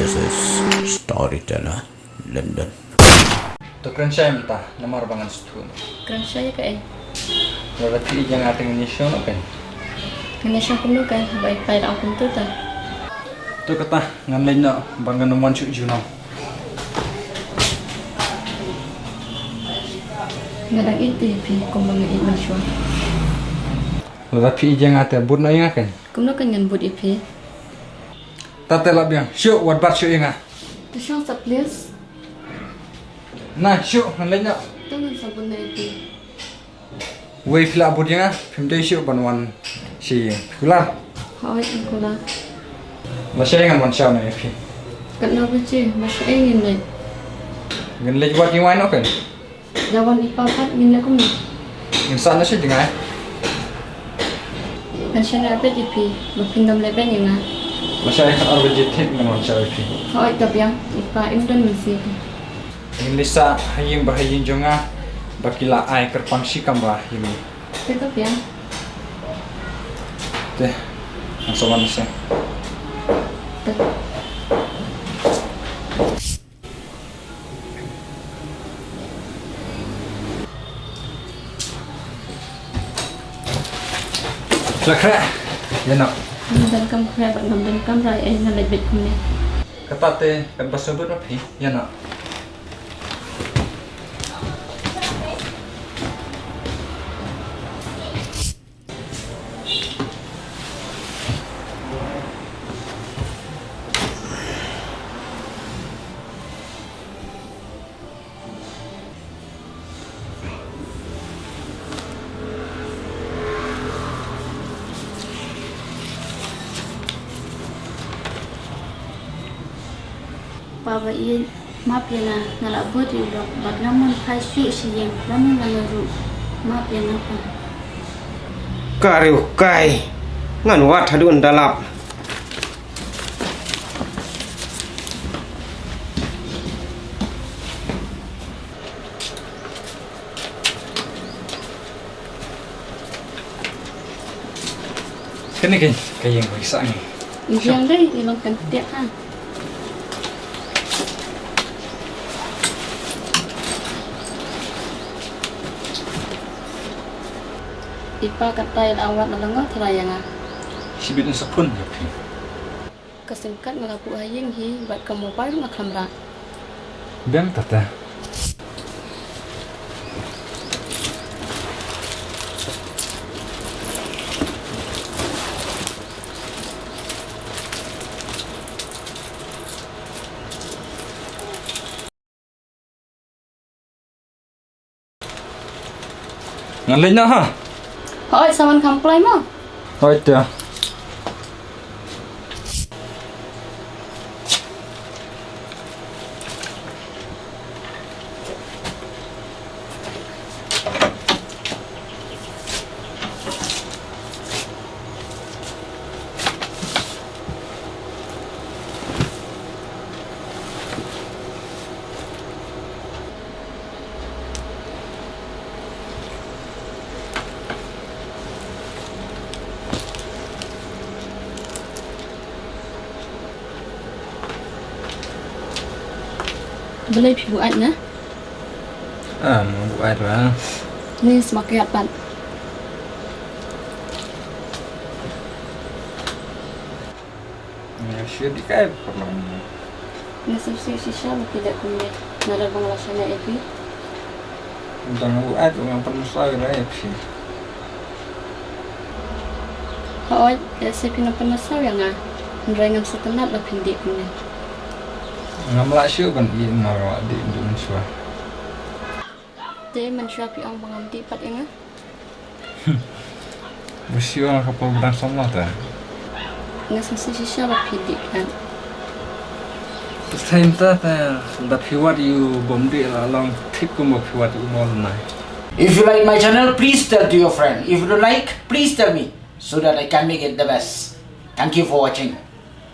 This is storyteller Lyndon. To kerja minta nomor bangan setun. Kerja ya kan? Lalu pilih yang ating nisyon kan? Nisyon kuno kan? Baik baik aku tu tak. Tu kata ngambil nak bangan nomor cuci nak. Ngadang itu pi kumbang itu nisyon. Lalu pilih yang ating bud nak yang kan? Kuno kan yang bud itu. Tata lap yang syuk wat bat syuk yang ah. Tu syang sa please. Nah syuk ngambil nak. Tangan sabun itu. Wei pila bud yang ah. Pemda syuk banwan si kular. Hai kular. Masih yang man syau nak pi. Kenapa sih? Masih ingin ni. Ngan lej wat yang mana kan? Jawan ipapat ingin aku ni. Insan nasi dengan. Pension apa jipi? Berpindah lepen yang ah. Masih yang orang berjitit dengan syau pi. Hai tapi yang ipa Indon mesti. Inglisa haying bahaying jonga bakila ai kerpangsi kamba ini. Tapi yang. Teh, langsung manisnya. Cakra, ya nak. Dan kamu kaya bak ngam dan kamu rai nak lebih kumne. Kata teh kan bahasa berapa? Ya nak. Bapa ia maaf ya nak buat juga. Bagaimana kasih sih yang lama lalu maaf ya apa? Kariu kai ngan wat hadun dalap Kini kan kayak yang bisa ni. Yang deh ilangkan tiap ha. Ipa kata awat nalangah terayang ah. Sibit sepun ya pi. Kesingkat ngelaku aying hi buat kamu baru nak kamera. Biang tata. Ngalih nak ha? Hai, sawan kamplai mo. Oh itu. Boleh pi buat na? Mau buat lah. Ni semakin apa? Ya syuk dikai pernah. Ni sisa tidak punya. Nada pengalasnya itu. Udah buat orang pernah sawi lah ya pi. Hai, saya pina penasau yang ah. Nderengam setenat lah pindik punya. Ngamla syuk kan ini narawak di Indonesia. Dia mensyuapi orang pengamti pat yang ah. Bersih orang kapal bedang sama tak? Ngas sisa lah pindik kan. Time tata dah piwat you bomdi lah long tip ko mo piwat umol na. If you like my channel, please tell to your friend. If you don't like, please tell me so that I can make it the best. Thank you for watching.